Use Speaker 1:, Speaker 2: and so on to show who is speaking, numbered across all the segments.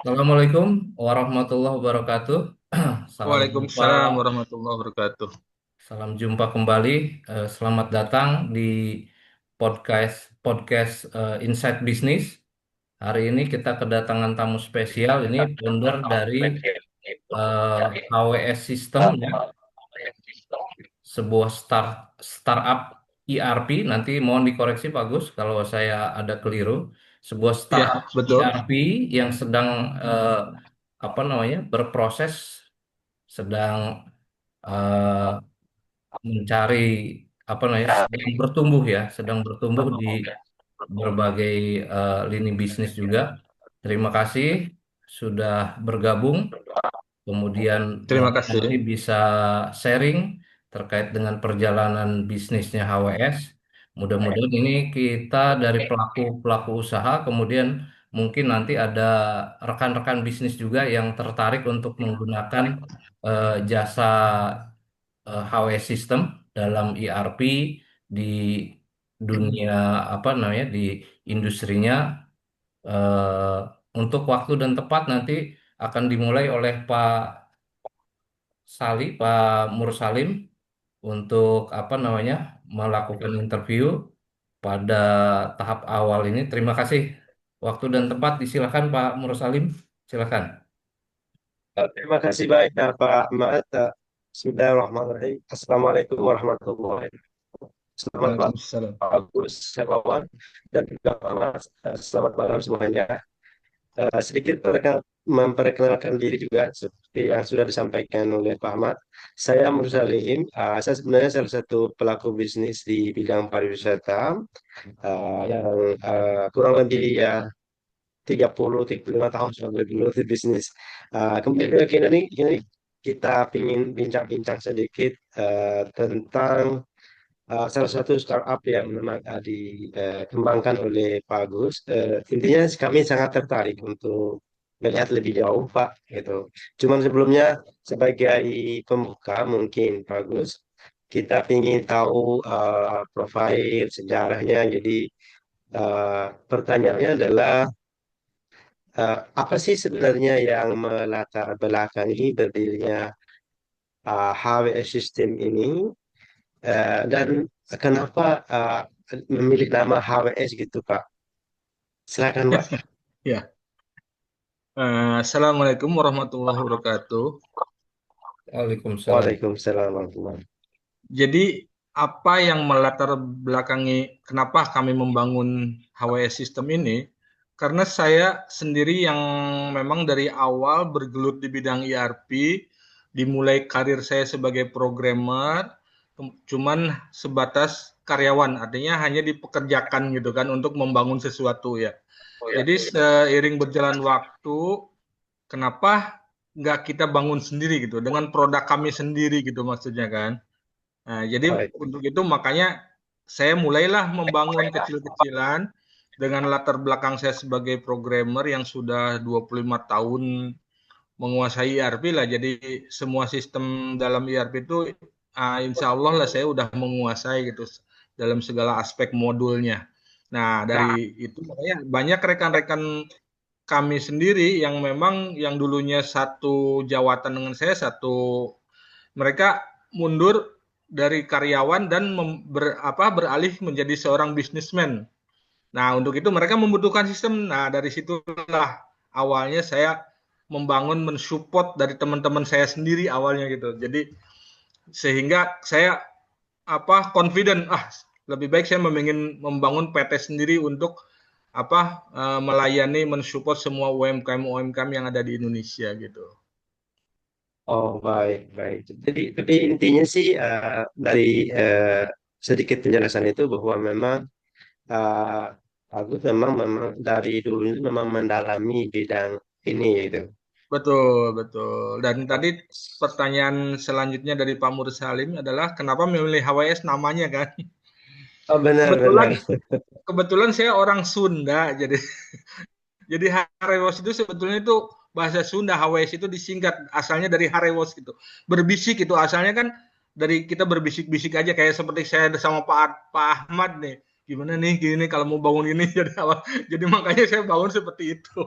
Speaker 1: Assalamualaikum warahmatullahi wabarakatuh. Salam jumpa,
Speaker 2: Waalaikumsalam warahmatullahi wabarakatuh.
Speaker 1: salam jumpa kembali. Selamat datang di podcast podcast Inside Business. Hari ini kita kedatangan tamu spesial. Ini founder dari HWS System, ya, sebuah startup ERP. Nanti mohon dikoreksi Pak Gus kalau saya ada keliru. Sebuah
Speaker 2: Iya,
Speaker 1: startup
Speaker 2: betul.
Speaker 1: ERP yang sedang apa namanya berproses, sedang eh, mencari apa namanya sedang bertumbuh, ya, sedang bertumbuh di berbagai lini bisnis juga. Terima kasih sudah bergabung. Kemudian
Speaker 2: Terima
Speaker 1: nanti
Speaker 2: kasih.
Speaker 1: bisa sharing terkait dengan perjalanan bisnisnya HWS. Mudah-mudahan ini kita dari pelaku-pelaku usaha, kemudian mungkin nanti ada rekan-rekan bisnis juga yang tertarik untuk menggunakan jasa HWS System dalam ERP di dunia apa namanya di industrinya. eh, untuk waktu dan tepat nanti akan dimulai oleh Pak Mursalim untuk apa namanya melakukan interview pada tahap awal ini. Terima kasih. Waktu dan tempat disilakan Pak Mursalim. Silakan.
Speaker 2: Terima kasih baik Pak Ahmad. Bismillahirrahmanirrahim. Assalamualaikum warahmatullahi wabarakatuh. Selamat malam
Speaker 1: Waalaikumsalam.
Speaker 2: Pak Agus, Hermawan, dan juga Pak Mas. Selamat malam semuanya. Sedikit memperkenalkan diri juga seperti yang sudah disampaikan oleh Pak Ahmad. Saya Mursalim. Saya sebenarnya salah satu pelaku bisnis di bidang pariwisata yang kurang lebih ya 35 tahun sudah bergelut di bisnis. Kemudian kini kita ingin bincang-bincang sedikit tentang salah satu startup yang memang dikembangkan oleh Pak Agus. Intinya kami sangat tertarik untuk melihat lebih jauh, Pak. Gitu. Cuman sebelumnya sebagai pembuka mungkin Pak Agus, kita ingin tahu profil sejarahnya. Jadi pertanyaannya adalah apa sih sebenarnya yang melatar belakangi berdirinya HWS System ini dan kenapa memilih nama HWS gitu Pak? Silakan Pak.
Speaker 3: Ya, Assalamualaikum warahmatullahi wabarakatuh.
Speaker 1: Waalaikumsalam.
Speaker 2: Waalaikumsalam warahmatullahi wabarakatuh.
Speaker 3: Jadi, apa yang melatar belakangi kenapa kami membangun HWS System ini? Karena saya sendiri yang memang dari awal bergelut di bidang ERP, dimulai karir saya sebagai programmer, cuman sebatas karyawan, artinya hanya dipekerjakan gitu kan untuk membangun sesuatu ya. Jadi seiring berjalan waktu, kenapa nggak kita bangun sendiri gitu dengan produk kami sendiri gitu maksudnya kan. Nah, jadi
Speaker 2: Baik.
Speaker 3: untuk itu makanya saya mulailah membangun kecil-kecilan dengan latar belakang saya sebagai programmer yang sudah 25 tahun menguasai ERP lah. Jadi semua sistem dalam ERP itu insya Allah lah saya udah menguasai gitu dalam segala aspek modulnya. Nah, dari itu makanya banyak rekan-rekan kami sendiri yang memang yang dulunya satu jawatan dengan saya, mereka mundur dari karyawan dan beralih menjadi seorang bisnismen. Nah, untuk itu mereka membutuhkan sistem. Nah, dari situlah awalnya saya membangun mensupport dari teman-teman saya sendiri awalnya gitu. Jadi sehingga saya confident lebih baik saya ingin membangun PT sendiri untuk melayani mensupport semua UMKM yang ada di Indonesia gitu.
Speaker 2: Oh baik baik. Jadi tapi intinya sih dari sedikit penjelasan itu bahwa memang uh, Agus memang dari dulu itu memang mendalami bidang ini gitu.
Speaker 3: Betul, betul. Dan tadi pertanyaan selanjutnya dari Pak Mursalim adalah kenapa memilih HWS namanya kan?
Speaker 2: Oh benar
Speaker 3: Kebetulan
Speaker 2: benar.
Speaker 3: kebetulan saya orang Sunda, jadi Harewos itu sebetulnya itu bahasa Sunda. HWS itu disingkat asalnya dari Harewos gitu. Berbisik itu asalnya kan dari kita berbisik-bisik aja kayak seperti saya sama Pak Ahmad nih. Gimana nih gini kalau mau bangun ini jadi makanya saya bangun seperti itu.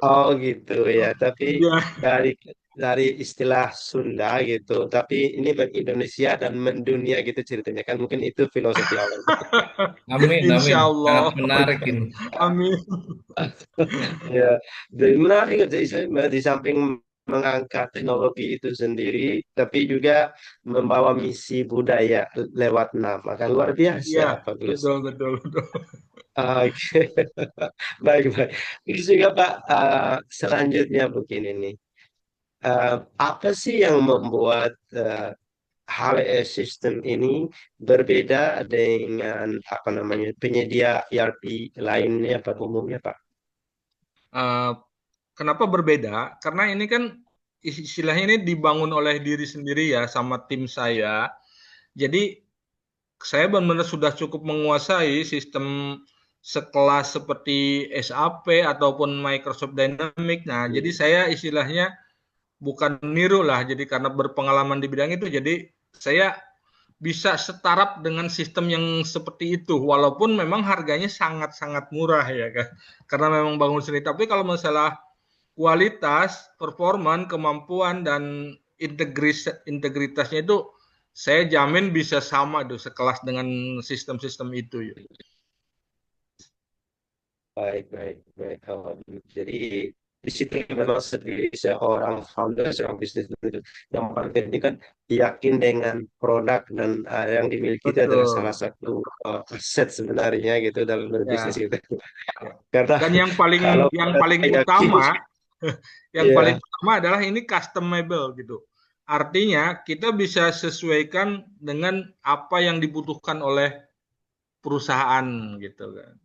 Speaker 2: Oh gitu ya, tapi
Speaker 3: Iya,
Speaker 2: dari dari istilah Sunda gitu, tapi ini Indonesia dan mendunia gitu ceritanya kan mungkin itu filosofi awal.
Speaker 1: Amin, amin.
Speaker 3: insya
Speaker 1: Sangat
Speaker 3: Allah.
Speaker 1: menarik ini.
Speaker 3: Amin.
Speaker 2: Ya, dari menarik di samping mengangkat teknologi itu sendiri, tapi juga membawa misi budaya lewat nama kan luar biasa,
Speaker 3: Iya,
Speaker 2: bagus.
Speaker 3: betul, betul, betul.
Speaker 2: Oke, baik baik. Itu juga Pak, selanjutnya begini nih. Apa sih yang membuat HWS sistem ini berbeda dengan apa namanya penyedia ERP lainnya pada umumnya Pak?
Speaker 3: Eh, Kenapa berbeda? Karena ini kan istilahnya ini dibangun oleh diri sendiri ya sama tim saya. Jadi saya benar-benar sudah cukup menguasai sistem sekelas seperti SAP ataupun Microsoft Dynamics. Nah, jadi
Speaker 2: Hmm.
Speaker 3: saya istilahnya bukan niru lah. Jadi karena berpengalaman di bidang itu, jadi saya bisa setaraf dengan sistem yang seperti itu. Walaupun memang harganya sangat-sangat murah ya kan. Karena memang bangun sendiri. Tapi kalau masalah kualitas, performan, kemampuan dan integritasnya itu saya jamin bisa sama tuh sekelas dengan sistem-sistem itu.
Speaker 2: Baik, baik, baik. Jadi di situ memang sendiri seorang founder, seorang bisnis itu yang paling penting kan yakin dengan produk dan yang dimiliki itu adalah salah
Speaker 3: Betul.
Speaker 2: satu aset sebenarnya gitu dalam berbisnis
Speaker 3: Ya,
Speaker 2: gitu.
Speaker 3: ya.
Speaker 2: Karena
Speaker 3: Dan yang
Speaker 2: kalau
Speaker 3: paling yang
Speaker 2: kita
Speaker 3: paling
Speaker 2: yakin,
Speaker 3: utama, yang paling
Speaker 2: ya,
Speaker 3: utama adalah ini customable gitu. Artinya kita bisa sesuaikan dengan apa yang dibutuhkan oleh perusahaan gitu kan.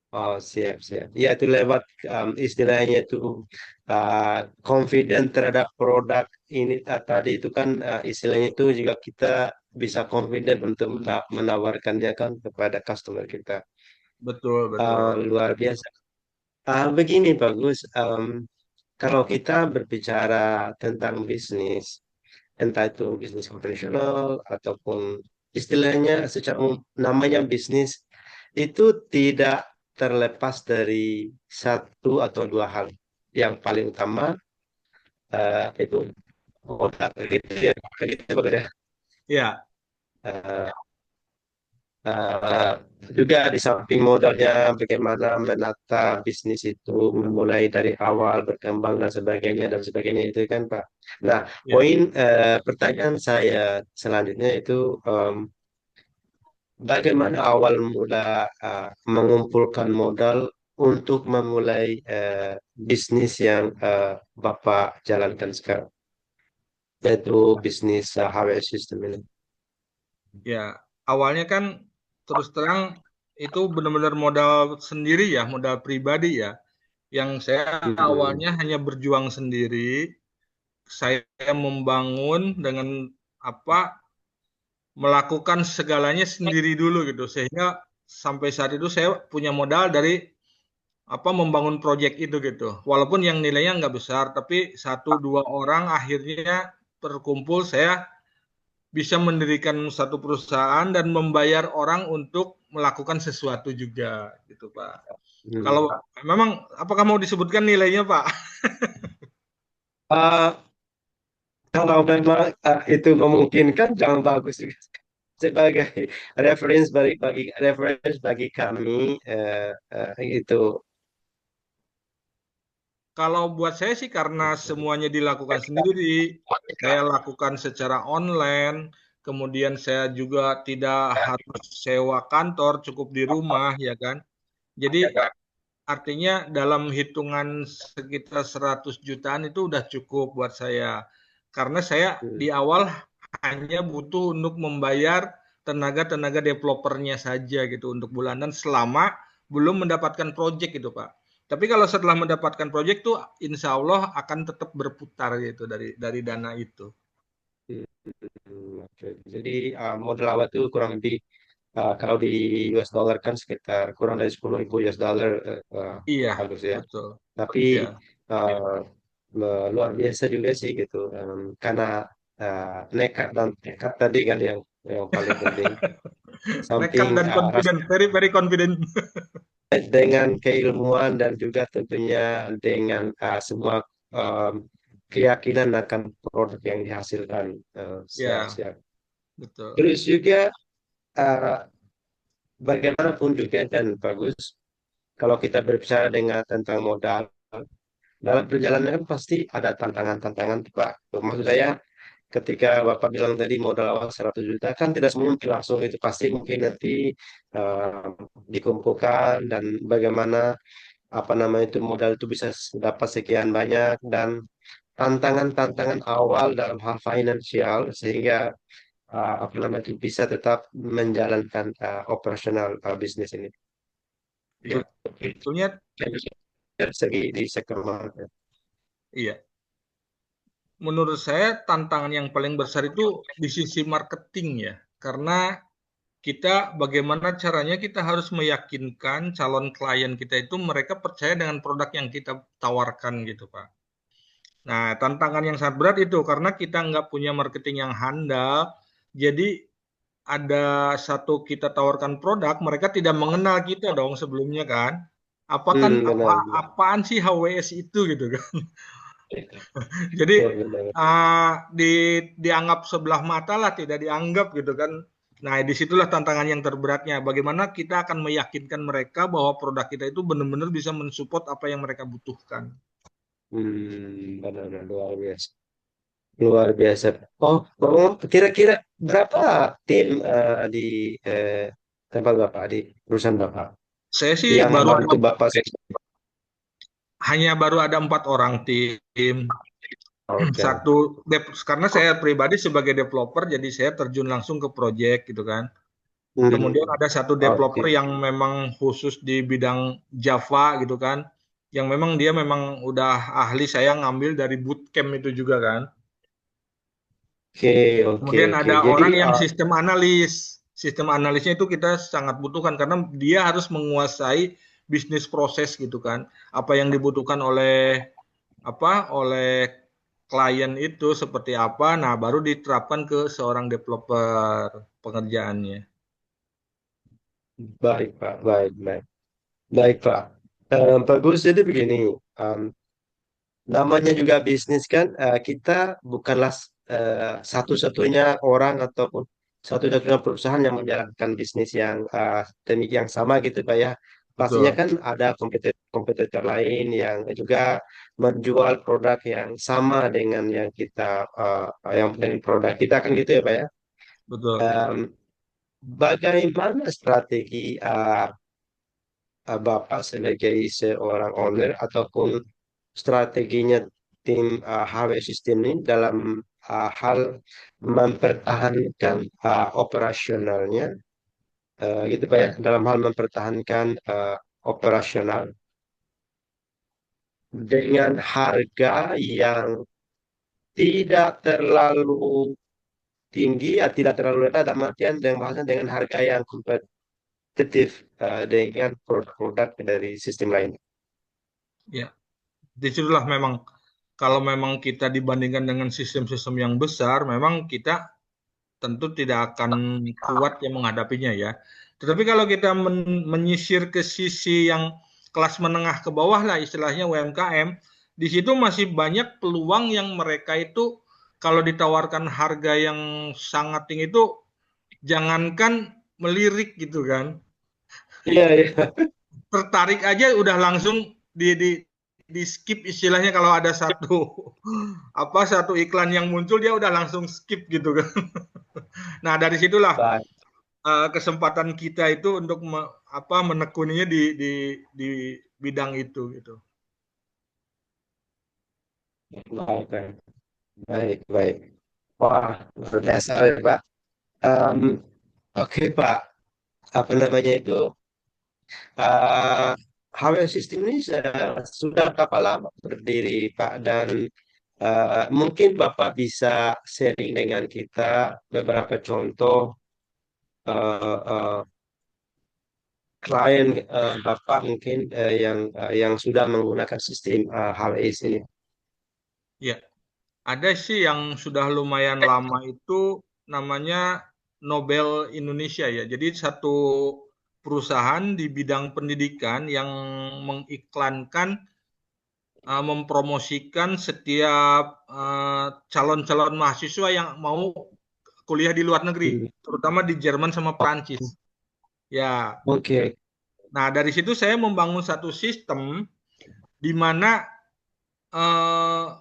Speaker 2: oh siap, siap. Ya itu lewat istilahnya itu uh, confident terhadap produk ini tadi itu kan istilahnya itu juga kita bisa confident untuk menawarkannya kan kepada customer kita.
Speaker 3: Betul, betul.
Speaker 2: Luar biasa. Begini bagus. Kalau kita berbicara tentang bisnis, entah itu bisnis konvensional ataupun istilahnya secara namanya bisnis itu tidak terlepas dari satu atau dua hal. Yang paling utama itu modal gitu ya. Gitu, Pak, ya.
Speaker 3: Ya,
Speaker 2: Eh, eh, Juga di samping modalnya bagaimana menata bisnis itu memulai dari awal berkembang dan sebagainya itu kan Pak. Nah,
Speaker 3: ya.
Speaker 2: poin pertanyaan saya selanjutnya itu bagaimana awal mula mengumpulkan modal untuk memulai bisnis yang Bapak jalankan sekarang, yaitu bisnis HWS System ini.
Speaker 3: Ya, awalnya kan terus terang itu benar-benar modal sendiri ya, modal pribadi ya. Yang saya
Speaker 2: Hmm.
Speaker 3: awalnya hanya berjuang sendiri, saya membangun dengan apa melakukan segalanya sendiri dulu gitu, sehingga sampai saat itu saya punya modal dari apa membangun proyek itu gitu. Walaupun yang nilainya nggak besar, tapi satu dua orang akhirnya terkumpul saya bisa mendirikan satu perusahaan dan membayar orang untuk melakukan sesuatu juga gitu Pak.
Speaker 2: Hmm.
Speaker 3: Kalau memang apakah mau disebutkan nilainya Pak?
Speaker 2: Uh, Kalau memang itu memungkinkan, jangan bagus juga. Sebagai reference bagi kami itu.
Speaker 3: Kalau buat saya sih karena semuanya dilakukan sendiri, saya lakukan secara online, kemudian saya juga tidak harus sewa kantor, cukup di rumah ya kan. Jadi artinya dalam hitungan sekitar 100 jutaan itu udah cukup buat saya. Karena saya
Speaker 2: Hmm.
Speaker 3: di awal hanya butuh untuk membayar tenaga-tenaga developernya saja gitu untuk bulanan selama belum mendapatkan project gitu Pak. Tapi kalau setelah mendapatkan project tuh insya Allah akan tetap berputar gitu dari dana itu.
Speaker 2: Oke. Jadi modal awal itu kurang lebih kalau di US dollar kan sekitar kurang dari 10.000 US dollar
Speaker 3: Iya,
Speaker 2: bagus ya.
Speaker 3: betul.
Speaker 2: Tapi
Speaker 3: Ya.
Speaker 2: uh, luar biasa juga sih gitu. Karena nekat dan tekad tadi kan yang paling penting.
Speaker 3: Nekat
Speaker 2: Samping
Speaker 3: dan
Speaker 2: rasa
Speaker 3: confident, very very confident.
Speaker 2: dengan keilmuan dan juga tentunya dengan semua um, keyakinan akan produk yang dihasilkan. Siap,
Speaker 3: Ya,
Speaker 2: siap.
Speaker 3: betul.
Speaker 2: Terus juga uh, bagaimanapun juga dan bagus kalau kita berbicara dengan tentang modal dalam perjalanan kan pasti ada tantangan-tantangan Pak. Maksud saya ketika Bapak bilang tadi modal awal 100 juta kan tidak semua mungkin langsung itu pasti mungkin nanti uh, dikumpulkan dan bagaimana apa namanya itu modal itu bisa dapat sekian banyak dan tantangan-tantangan awal dalam hal finansial sehingga apa namanya itu bisa tetap menjalankan operasional bisnis ini.
Speaker 3: Iya, sebetulnya
Speaker 2: Dari segi di sektor mana?
Speaker 3: iya. Menurut saya tantangan yang paling besar itu di sisi marketing ya. Karena kita bagaimana caranya kita harus meyakinkan calon klien kita itu mereka percaya dengan produk yang kita tawarkan gitu, Pak. Nah, tantangan yang sangat berat itu karena kita nggak punya marketing yang handal, jadi ada satu kita tawarkan produk, mereka tidak mengenal kita dong sebelumnya kan.
Speaker 2: Benar, benar.
Speaker 3: Apaan sih HWS itu gitu kan. Jadi
Speaker 2: Ya, benar.
Speaker 3: dianggap sebelah mata lah, tidak dianggap gitu kan. Nah, disitulah tantangan yang terberatnya. Bagaimana kita akan meyakinkan mereka bahwa produk kita itu benar-benar bisa mensupport apa yang mereka butuhkan.
Speaker 2: Benar, benar, luar biasa. Luar biasa. Oh, kira-kira berapa tim di tempat Bapak, di perusahaan Bapak?
Speaker 3: Saya sih
Speaker 2: Yang bantu Bapak.
Speaker 3: hanya baru ada 4 orang tim.
Speaker 2: Oke.
Speaker 3: Satu, karena saya pribadi sebagai developer, jadi saya terjun langsung ke project gitu kan. Kemudian
Speaker 2: Hmm,
Speaker 3: ada satu developer
Speaker 2: oke.
Speaker 3: yang memang khusus di bidang Java gitu kan, yang memang dia memang udah ahli, saya ngambil dari bootcamp itu juga kan.
Speaker 2: Oke, oke,
Speaker 3: Kemudian
Speaker 2: oke.
Speaker 3: ada
Speaker 2: Jadi,
Speaker 3: orang yang sistem analis. Sistem analisnya itu kita sangat butuhkan karena dia harus menguasai bisnis proses gitu kan. Apa yang dibutuhkan oleh klien itu seperti apa, nah baru diterapkan ke seorang developer pengerjaannya.
Speaker 2: baik, Pak. Baik, baik. Baik, Pak. Bagus, jadi begini. em, Namanya juga bisnis kan, kita bukanlah satu-satunya orang ataupun satu-satunya perusahaan yang menjalankan bisnis yang demikian sama gitu Pak ya. Pastinya
Speaker 3: Betul,
Speaker 2: kan ada kompetitor lain yang juga menjual produk yang sama dengan yang kita, yang dengan produk kita kan gitu ya Pak ya.
Speaker 3: betul.
Speaker 2: Em, Bagaimana strategi Bapak sebagai seorang owner ataupun strateginya tim HW System ini dalam hal mempertahankan operasionalnya gitu Pak ya dalam hal mempertahankan operasional dengan harga yang tidak terlalu tinggi ya tidak terlalu rendah dalam artian dengan harga yang kompetitif dengan produk-produk dari sistem lain.
Speaker 3: Ya, disitulah memang kalau memang kita dibandingkan dengan sistem-sistem yang besar, memang kita tentu tidak akan kuat yang menghadapinya ya. Tetapi kalau kita menyisir ke sisi yang kelas menengah ke bawah lah istilahnya UMKM, di situ masih banyak peluang yang mereka itu kalau ditawarkan harga yang sangat tinggi itu jangankan melirik gitu kan.
Speaker 2: Iya, iya.
Speaker 3: Tertarik aja udah langsung di skip istilahnya kalau ada satu iklan yang muncul dia udah langsung skip gitu kan. Nah, dari situlah
Speaker 2: Baik,
Speaker 3: kesempatan kita itu untuk menekuninya di bidang itu gitu.
Speaker 2: baik, baik, baik, baik. Wah, luar biasa ya, Pak. Em, oke, Pak. Apa namanya itu? Uh, HW System ini sudah berapa lama berdiri, Pak? Dan mungkin Bapak bisa sharing dengan kita beberapa contoh uh, uh, klien Bapak mungkin yang sudah menggunakan sistem HW ini.
Speaker 3: Ya, ada sih yang sudah lumayan lama itu namanya Nobel Indonesia ya. Jadi satu perusahaan di bidang pendidikan yang mengiklankan, mempromosikan setiap calon-calon mahasiswa yang mau kuliah di luar negeri, terutama di Jerman sama Prancis. Ya,
Speaker 2: Oke.
Speaker 3: nah dari situ saya membangun satu sistem di mana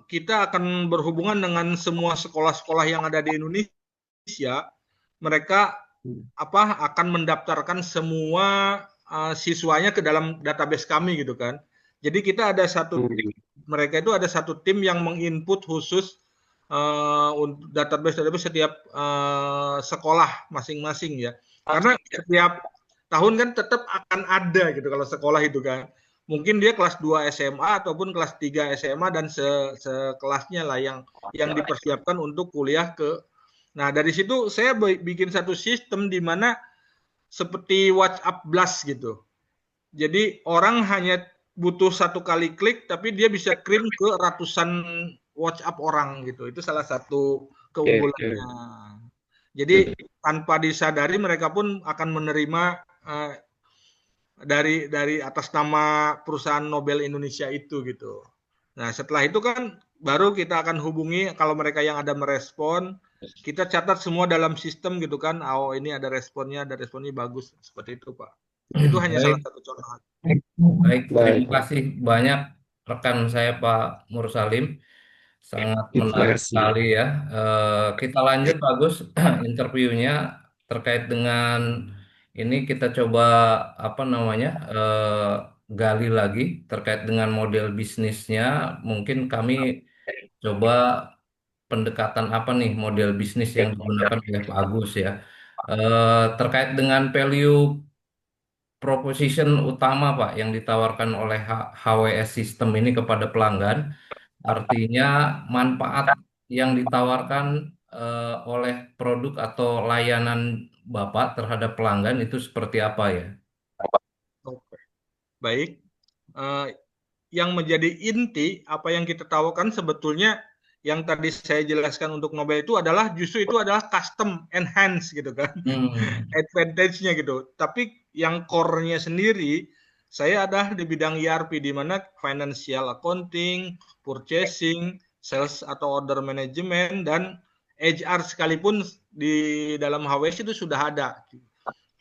Speaker 3: kita akan berhubungan dengan semua sekolah-sekolah yang ada di Indonesia. Mereka akan mendaftarkan semua siswanya ke dalam database kami gitu kan. Jadi kita ada satu tim, mereka itu ada satu tim yang menginput khusus untuk database setiap sekolah masing-masing ya. Karena setiap tahun kan tetap akan ada gitu kalau sekolah itu kan. Mungkin dia kelas 2 SMA ataupun kelas 3 SMA dan sekelasnya lah yang dipersiapkan untuk kuliah ke. Nah, dari situ saya bikin satu sistem di mana seperti WhatsApp Blast gitu. Jadi orang hanya butuh satu kali klik, tapi dia bisa kirim ke ratusan WhatsApp orang gitu. Itu salah satu keunggulannya. Jadi tanpa disadari mereka pun akan menerima dari atas nama perusahaan Nobel Indonesia itu gitu. Nah, setelah itu kan baru kita akan hubungi kalau mereka yang ada merespon, kita catat semua dalam sistem gitu kan. Oh, ini ada responnya bagus seperti itu, Pak. Itu hanya salah
Speaker 1: Baik,
Speaker 3: satu contoh.
Speaker 1: baik. Terima kasih banyak rekan saya Pak Mursalim. Sangat
Speaker 2: Terima
Speaker 1: menarik
Speaker 2: kasih.
Speaker 1: sekali ya. Kita lanjut bagus interviewnya terkait dengan ini kita coba apa namanya gali lagi terkait dengan model bisnisnya. Mungkin kami coba pendekatan apa nih model bisnis yang digunakan oleh Pak Agus ya. Terkait dengan value proposition utama Pak yang ditawarkan oleh HWS System ini kepada pelanggan. Artinya manfaat yang ditawarkan oleh produk atau layanan Bapak terhadap pelanggan itu seperti apa ya?
Speaker 3: Oke. Baik. Yang menjadi inti apa yang kita tawarkan sebetulnya yang tadi saya jelaskan untuk Nobel itu adalah justru itu adalah custom enhance gitu kan. Advantage-nya gitu. Tapi yang core-nya sendiri saya ada di bidang ERP di mana financial accounting, purchasing, sales atau order management dan HR sekalipun di dalam HWS itu sudah ada.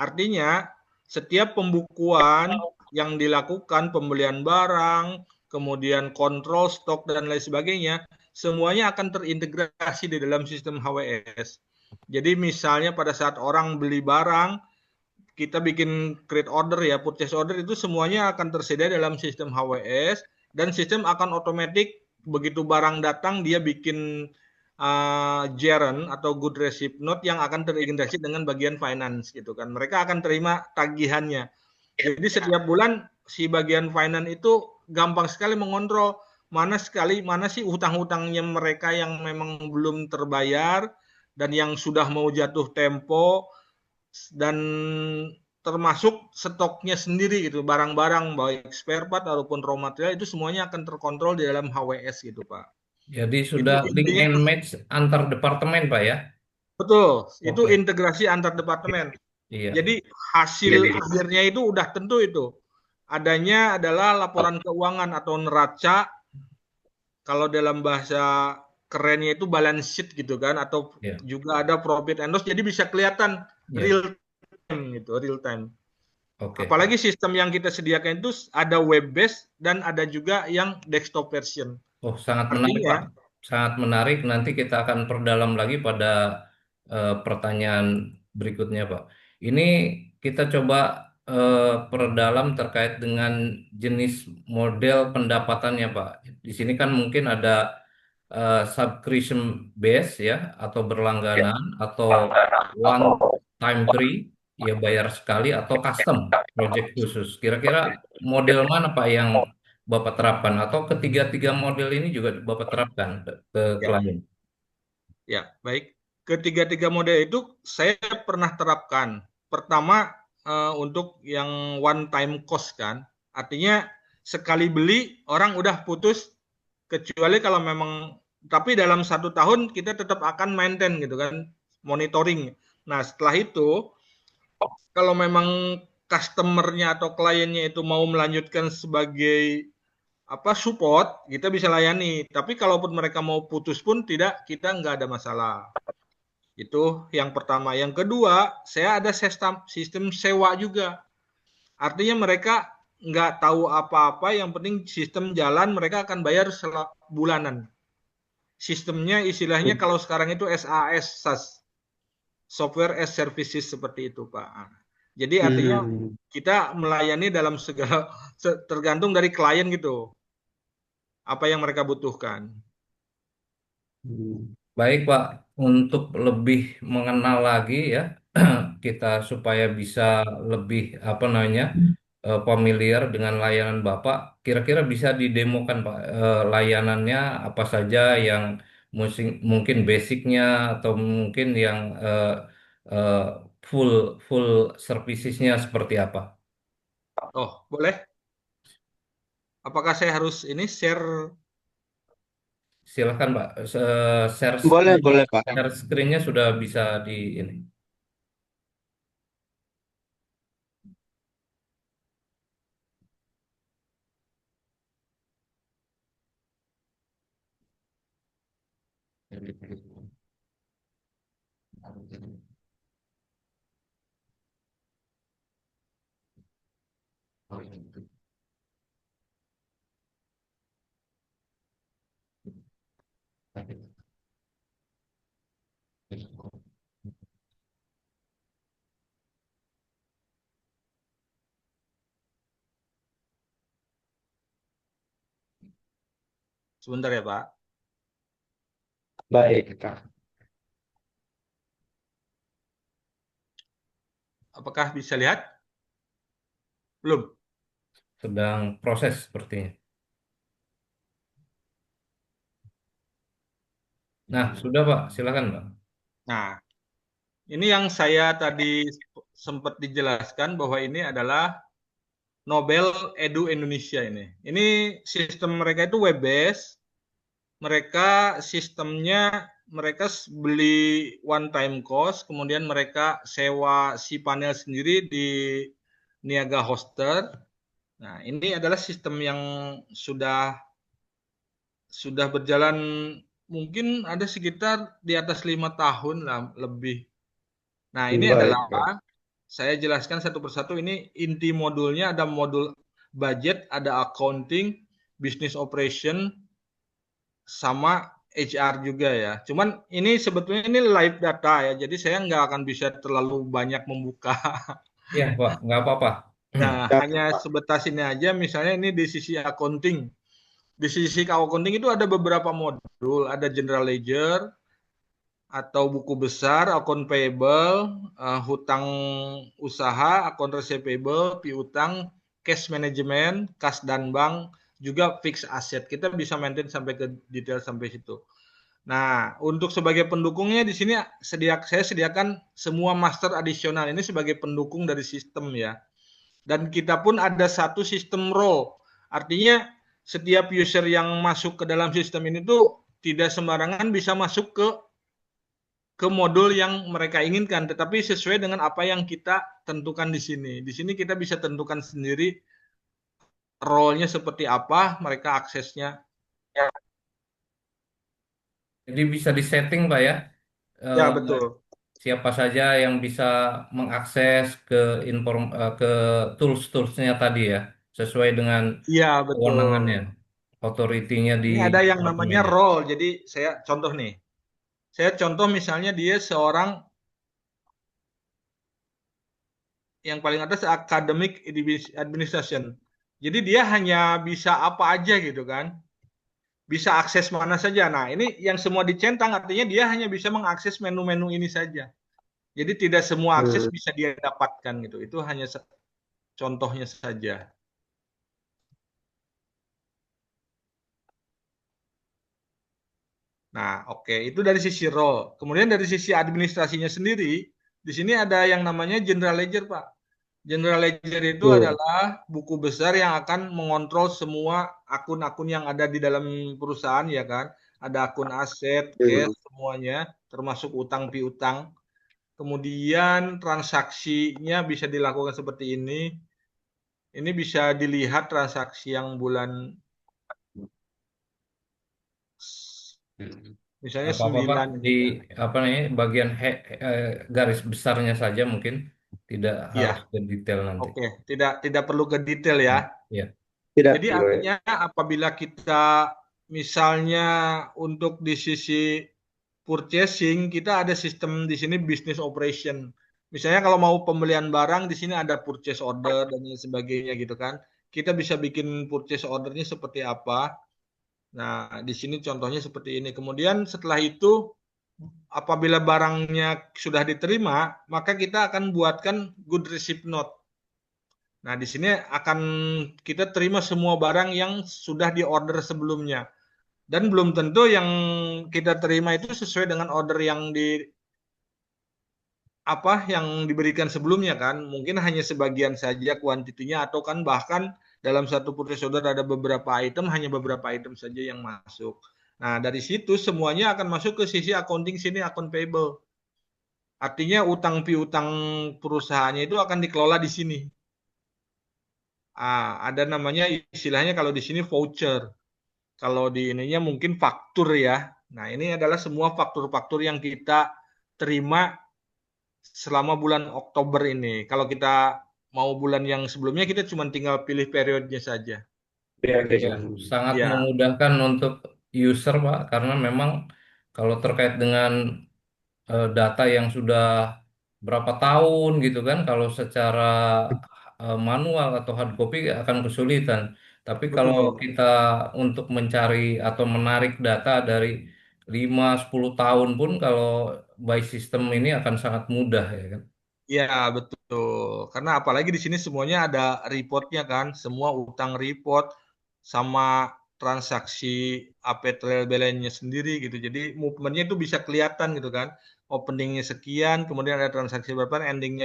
Speaker 3: Artinya setiap pembukuan yang dilakukan, pembelian barang, kemudian kontrol stok dan lain sebagainya, semuanya akan terintegrasi di dalam sistem HWS. Jadi misalnya pada saat orang beli barang, kita bikin create order ya, purchase order itu semuanya akan tersedia dalam sistem HWS dan sistem akan otomatis begitu barang datang dia bikin Jaren atau good receipt note yang akan terintegrasi dengan bagian finance gitu kan. Mereka akan terima tagihannya. Jadi setiap bulan si bagian finance itu gampang sekali mengontrol mana sih hutang-hutangnya mereka yang memang belum terbayar dan yang sudah mau jatuh tempo dan termasuk stoknya sendiri gitu, barang-barang baik spare part ataupun raw material itu semuanya akan terkontrol di dalam HWS gitu, Pak.
Speaker 1: Jadi
Speaker 3: Itu
Speaker 1: sudah link
Speaker 3: intinya
Speaker 1: and match antar departemen Pak ya?
Speaker 3: betul, itu
Speaker 1: Oke,
Speaker 3: integrasi antar departemen.
Speaker 1: iya.
Speaker 3: Jadi hasil akhirnya itu udah tentu itu. Adanya adalah laporan keuangan atau neraca, kalau dalam bahasa kerennya itu balance sheet gitu kan, atau
Speaker 1: Iya,
Speaker 3: juga ada profit and loss, jadi bisa kelihatan
Speaker 1: iya.
Speaker 3: real time gitu, real time.
Speaker 1: Oke.
Speaker 3: Apalagi sistem yang kita sediakan itu ada web based dan ada juga yang desktop version.
Speaker 1: Oh, sangat menarik, Pak.
Speaker 3: Artinya,
Speaker 1: Sangat menarik. Nanti kita akan perdalam lagi pada pertanyaan berikutnya, Pak. Ini kita coba perdalam terkait dengan jenis model pendapatannya, Pak. Di sini kan mungkin ada subscription base ya, atau berlangganan, atau one time free, ya bayar sekali, atau custom project khusus. Kira-kira model mana, Pak, yang Bapak terapkan atau ketiga-tiga model ini juga Bapak terapkan ke
Speaker 3: ya,
Speaker 1: klien?
Speaker 3: ya baik. Ketiga-tiga model itu saya pernah terapkan. Pertama untuk yang one time cost kan, artinya sekali beli orang udah putus, kecuali kalau memang, tapi dalam 1 tahun kita tetap akan maintain gitu kan, monitoring. Nah setelah itu kalau memang customer-nya atau kliennya itu mau melanjutkan sebagai support, kita bisa layani. Tapi kalaupun mereka mau putus pun tidak, kita nggak ada masalah. Itu yang pertama. Yang kedua, saya ada sistem sewa juga. Artinya mereka nggak tahu apa-apa, yang penting sistem jalan, mereka akan bayar bulanan. Sistemnya istilahnya kalau sekarang itu SAS, SaaS, Software as Services seperti itu, Pak. Jadi artinya kita melayani dalam segala, tergantung dari klien gitu, apa yang mereka butuhkan.
Speaker 1: Baik, Pak. Untuk lebih mengenal lagi ya, kita supaya bisa lebih apa namanya familiar dengan layanan Bapak. Kira-kira bisa didemokan, Pak, layanannya apa saja yang mungkin basicnya atau mungkin yang eh, full full servicesnya seperti apa?
Speaker 3: Oh, boleh? Apakah saya harus ini share?
Speaker 1: Silahkan, Pak. Share
Speaker 2: Boleh,
Speaker 1: screen,
Speaker 2: boleh Pak.
Speaker 1: share screen-nya sudah bisa di ini.
Speaker 3: Sebentar ya, Pak.
Speaker 2: Baik, Kak.
Speaker 3: Apakah bisa lihat? Belum.
Speaker 1: Sedang proses sepertinya. Nah, sudah Pak, silakan Pak.
Speaker 3: Nah, ini yang saya tadi sempat dijelaskan bahwa ini adalah Nobel Edu Indonesia ini. Ini sistem mereka itu web based. Mereka sistemnya mereka beli one time cost, kemudian mereka sewa si panel sendiri di Niaga Hoster. Nah, ini adalah sistem yang sudah berjalan mungkin ada sekitar di atas 5 tahun lah lebih. Nah, ini adalah
Speaker 2: Baik, Kak.
Speaker 3: saya jelaskan satu persatu. Ini inti modulnya, ada modul budget, ada accounting, business operation, sama HR juga ya. Cuman ini sebetulnya ini live data ya, jadi saya nggak akan bisa terlalu banyak membuka.
Speaker 1: Iya Pak, nggak apa-apa.
Speaker 3: Nah,
Speaker 2: Ya,
Speaker 3: hanya
Speaker 2: Pak.
Speaker 3: sebatas ini aja. Misalnya ini di sisi accounting. Di sisi accounting itu ada beberapa modul, ada general ledger, atau buku besar, akun payable, hutang usaha, akun receivable, piutang, cash management, kas dan bank, juga fixed asset. Kita bisa maintain sampai ke detail sampai situ. Nah, untuk sebagai pendukungnya di sini saya sediakan semua master adisional ini sebagai pendukung dari sistem ya. Dan kita pun ada satu sistem role. Artinya setiap user yang masuk ke dalam sistem ini tuh tidak sembarangan bisa masuk ke modul yang mereka inginkan, tetapi sesuai dengan apa yang kita tentukan di sini. Di sini kita bisa tentukan sendiri role-nya seperti apa, mereka aksesnya.
Speaker 1: Jadi bisa disetting Pak ya,
Speaker 3: Ya,
Speaker 1: eh,
Speaker 3: betul.
Speaker 1: siapa saja yang bisa mengakses ke tools-toolsnya tadi ya, sesuai dengan
Speaker 3: Iya, betul.
Speaker 1: kewenangannya, authority-nya di
Speaker 3: Ini ada yang namanya
Speaker 1: departemennya.
Speaker 3: role. Jadi saya contoh nih. Saya contoh misalnya dia seorang yang paling atas academic administration. Jadi dia hanya bisa apa aja gitu kan. Bisa akses mana saja. Nah, ini yang semua dicentang artinya dia hanya bisa mengakses menu-menu ini saja. Jadi tidak semua akses
Speaker 2: Hmm,
Speaker 3: bisa dia dapatkan gitu. Itu hanya contohnya saja. Nah, oke, itu dari sisi role. Kemudian dari sisi administrasinya sendiri, di sini ada yang namanya general ledger, Pak. General ledger itu
Speaker 2: hmm,
Speaker 3: adalah buku besar yang akan mengontrol semua akun-akun yang ada di dalam perusahaan ya kan. Ada akun aset, cash,
Speaker 2: hmm.
Speaker 3: semuanya, termasuk utang piutang. kemudian transaksinya bisa dilakukan seperti ini. Ini bisa dilihat transaksi yang bulan misalnya
Speaker 1: Apa apa Pak
Speaker 3: 9
Speaker 1: di
Speaker 3: ini ya.
Speaker 1: apa namanya bagian garis besarnya saja mungkin tidak
Speaker 3: Iya,
Speaker 1: harus ke detail nanti.
Speaker 3: oke. Tidak tidak perlu ke detail ya.
Speaker 1: Ya,
Speaker 2: Tidak
Speaker 3: Jadi
Speaker 2: perlu ya.
Speaker 3: artinya apabila kita misalnya untuk di sisi purchasing, kita ada sistem di sini business operation. Misalnya kalau mau pembelian barang di sini ada purchase order dan lain sebagainya gitu kan. Kita bisa bikin purchase ordernya seperti apa. Nah, di sini contohnya seperti ini. Kemudian setelah itu apabila barangnya sudah diterima, maka kita akan buatkan good receipt note. Nah, di sini akan kita terima semua barang yang sudah diorder sebelumnya. Dan belum tentu yang kita terima itu sesuai dengan order yang yang diberikan sebelumnya kan. Mungkin hanya sebagian saja kuantitinya atau kan bahkan dalam satu purchase order ada beberapa item, hanya beberapa item saja yang masuk. Nah, dari situ semuanya akan masuk ke sisi accounting sini, account payable. Artinya utang piutang perusahaannya itu akan dikelola di sini. Ada namanya istilahnya kalau di sini voucher. Kalau di ininya mungkin faktur ya. Nah, ini adalah semua faktur-faktur yang kita terima selama bulan Oktober ini. Kalau kita mau bulan yang sebelumnya, kita cuma tinggal pilih periodenya saja.
Speaker 1: ya, sangat
Speaker 3: Ya,
Speaker 1: memudahkan untuk user Pak karena memang kalau terkait dengan data yang sudah berapa tahun gitu kan kalau secara manual atau hard copy akan kesulitan. Tapi kalau
Speaker 3: betul.
Speaker 1: kita untuk mencari atau menarik data dari 5-10 tahun pun kalau by system ini akan sangat mudah ya kan.
Speaker 3: Ya, betul. Karena apalagi di sini semuanya ada reportnya kan, semua utang report sama transaksi AP trail balance-nya sendiri gitu. Jadi movementnya itu bisa kelihatan gitu kan. Openingnya sekian, kemudian ada transaksi berapa, ending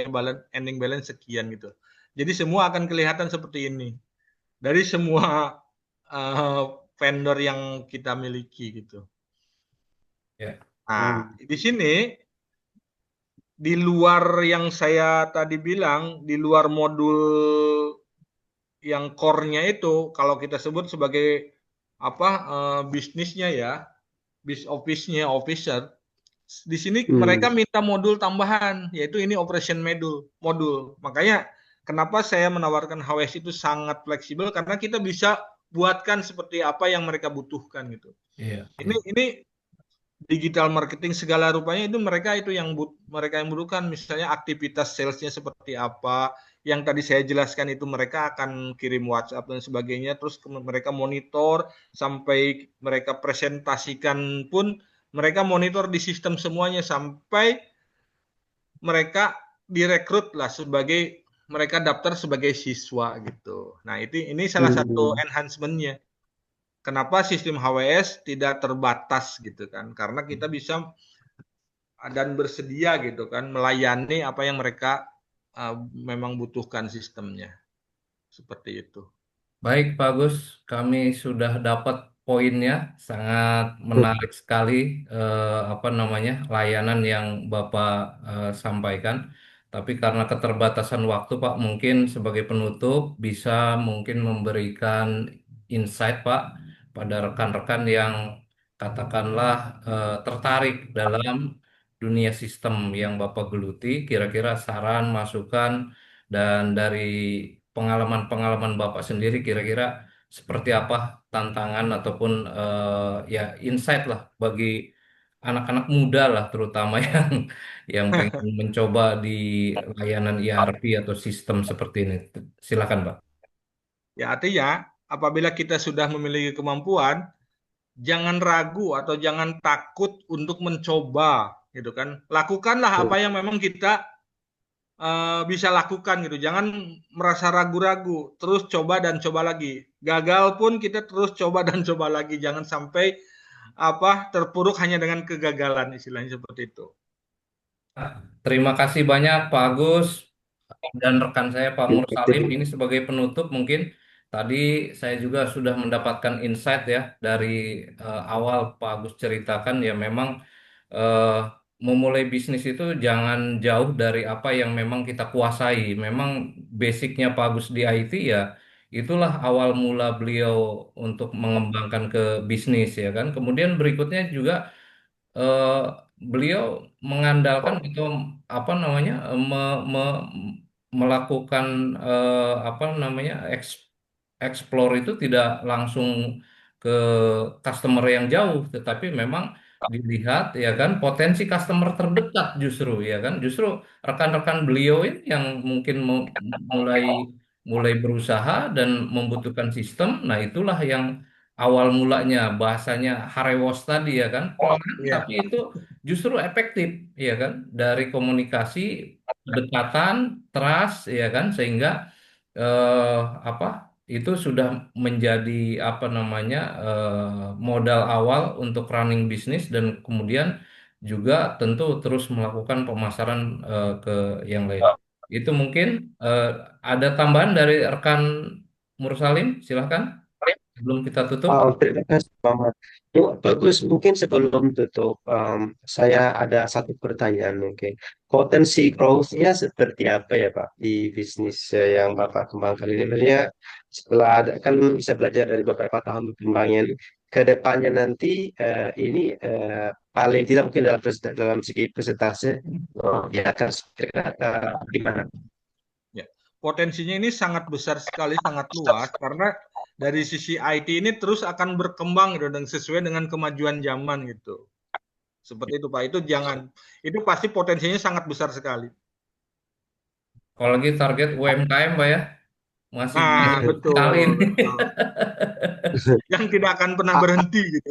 Speaker 3: balance sekian gitu. Jadi semua akan kelihatan seperti ini dari semua uh, vendor yang kita miliki gitu.
Speaker 1: Ya.
Speaker 3: Nah,
Speaker 2: Hmm.
Speaker 3: di sini di luar yang saya tadi bilang, di luar modul yang core-nya itu, kalau kita sebut sebagai bisnisnya ya, bis office-nya officer, di sini
Speaker 2: Hmm.
Speaker 3: mereka minta modul tambahan, yaitu ini operation modul. Makanya kenapa saya menawarkan HWS itu sangat fleksibel karena kita bisa buatkan seperti apa yang mereka butuhkan gitu.
Speaker 1: Iya,
Speaker 3: Ini
Speaker 1: iya.
Speaker 3: ini digital marketing segala rupanya itu mereka yang butuhkan, misalnya aktivitas salesnya seperti apa yang tadi saya jelaskan, itu mereka akan kirim WhatsApp dan sebagainya, terus mereka monitor sampai mereka presentasikan pun mereka monitor di sistem semuanya sampai mereka direkrut lah sebagai mereka daftar sebagai siswa gitu. Nah, ini salah satu
Speaker 2: Hmm.
Speaker 3: enhancementnya. Kenapa sistem HWS tidak terbatas gitu kan? Karena kita bisa dan bersedia gitu kan melayani apa yang mereka memang butuhkan sistemnya seperti itu.
Speaker 1: Baik, Pak Agus, kami sudah dapat poinnya. Sangat
Speaker 2: Hmm.
Speaker 1: menarik sekali apa namanya layanan yang Bapak sampaikan. Tapi karena keterbatasan waktu, Pak, mungkin sebagai penutup bisa mungkin memberikan insight, Pak, pada rekan-rekan yang katakanlah tertarik dalam dunia sistem yang Bapak geluti. Kira-kira saran, masukan, dan dari pengalaman-pengalaman Bapak sendiri kira-kira seperti apa tantangan ataupun ya insight lah bagi anak-anak muda lah terutama yang pengen mencoba di layanan ERP atau sistem seperti ini. Silakan, Pak.
Speaker 3: Ya artinya apabila kita sudah memiliki kemampuan, jangan ragu atau jangan takut untuk mencoba gitu kan. Lakukanlah apa yang memang kita bisa lakukan gitu. Jangan merasa ragu-ragu, terus coba dan coba lagi. Gagal pun kita terus coba dan coba lagi. Jangan sampai terpuruk hanya dengan kegagalan, istilahnya seperti itu.
Speaker 1: Terima kasih banyak Pak Agus dan rekan saya Pak Mursalim.
Speaker 2: Hmm.
Speaker 1: Ini sebagai penutup mungkin tadi saya juga sudah mendapatkan insight ya dari awal Pak Agus ceritakan ya memang eh, memulai bisnis itu jangan jauh dari apa yang memang kita kuasai. Memang basicnya Pak Agus di IT ya, itulah awal mula beliau untuk mengembangkan ke bisnis ya kan. Kemudian berikutnya juga eh, beliau mengandalkan atau apa namanya melakukan apa namanya explore itu tidak langsung ke customer yang jauh, tetapi memang dilihat ya kan potensi customer terdekat justru ya kan justru rekan-rekan beliau ini yang mungkin mulai mulai berusaha dan membutuhkan sistem. Nah, itulah yang awal mulanya bahasanya Harewos tadi ya kan pelan
Speaker 3: Iya,
Speaker 1: tapi itu justru efektif ya kan dari komunikasi kedekatan trust ya kan sehingga eh, apa itu sudah menjadi apa namanya modal awal untuk running bisnis dan kemudian juga tentu terus melakukan pemasaran ke yang lain. Itu mungkin eh, ada tambahan dari rekan Mursalim, silahkan sebelum kita tutup.
Speaker 2: Terima kasih, Muhammad. Ya, bagus. Mungkin sebelum tutup, saya ada satu pertanyaan mungkin. Potensi growth-nya seperti apa ya, Pak, di bisnis yang Bapak kembangkan ini? Maksudnya setelah ada, kan bisa belajar dari beberapa tahun berkembangnya. Ke depannya nanti ini paling tidak mungkin dalam segi persentase, ya akan seperti gimana?
Speaker 3: ya. Potensinya ini sangat besar sekali, sangat luas karena dari sisi IT ini terus akan berkembang gitu dan sesuai dengan kemajuan zaman gitu. Seperti itu Pak. Itu pasti potensinya sangat besar sekali.
Speaker 1: Kalau lagi target UMKM, Pak ya, masih
Speaker 3: Nah,
Speaker 1: banyak sekali
Speaker 3: betul,
Speaker 1: ini.
Speaker 3: betul. Yang tidak akan pernah berhenti gitu.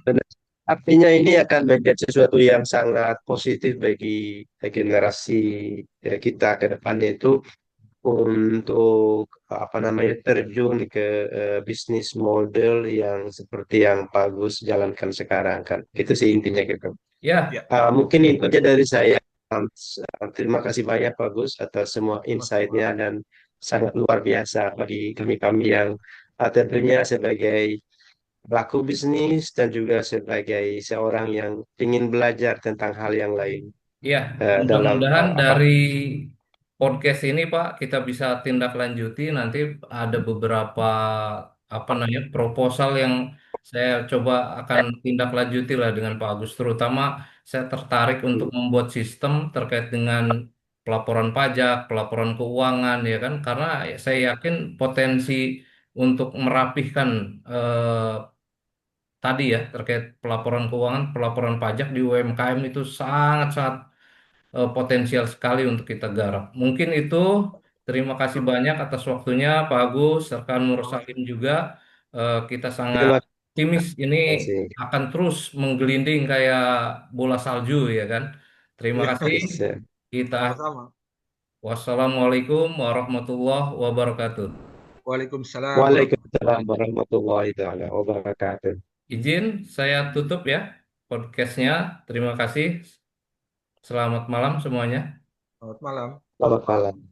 Speaker 2: Benar. Artinya ini akan menjadi sesuatu yang sangat positif bagi generasi kita ke depannya itu untuk apa namanya terjun ke bisnis model yang seperti yang bagus jalankan sekarang kan. Itu sih intinya gitu.
Speaker 1: Ya,
Speaker 3: Ya,
Speaker 2: Mungkin itu aja dari saya. Terima kasih banyak Bagus atas semua insight-nya
Speaker 3: sama-sama.
Speaker 2: dan sangat luar biasa bagi kami-kami yang tentunya sebagai pelaku bisnis dan juga sebagai seorang yang ingin belajar tentang hal yang lain
Speaker 1: ya,
Speaker 2: dalam
Speaker 1: mudah-mudahan
Speaker 2: apa.
Speaker 1: dari podcast ini, Pak, kita bisa tindak lanjuti. Nanti ada beberapa apa namanya proposal yang saya coba akan tindak lanjuti lah dengan Pak Agus. Terutama saya tertarik untuk membuat sistem terkait dengan pelaporan pajak, pelaporan keuangan, ya kan? Karena saya yakin potensi untuk merapihkan tadi ya terkait pelaporan keuangan, pelaporan pajak di UMKM itu sangat-sangat potensial sekali untuk kita garap. Mungkin itu. Terima kasih banyak atas waktunya Pak Agus, rekan Nur Salim juga. Kita sangat
Speaker 2: Terima
Speaker 1: optimis ini
Speaker 2: kasih.
Speaker 1: akan terus menggelinding kayak bola salju ya kan. Terima
Speaker 3: Iya,
Speaker 1: kasih. Kita
Speaker 3: sama-sama.
Speaker 1: wassalamualaikum warahmatullahi wabarakatuh.
Speaker 3: Waalaikumsalam warahmatullahi
Speaker 2: Waalaikumsalam
Speaker 3: wabarakatuh.
Speaker 2: warahmatullahi taala wabarakatuh.
Speaker 1: Izin saya tutup ya podcastnya. Terima kasih. Selamat malam semuanya.
Speaker 3: Selamat malam.
Speaker 2: Selamat malam.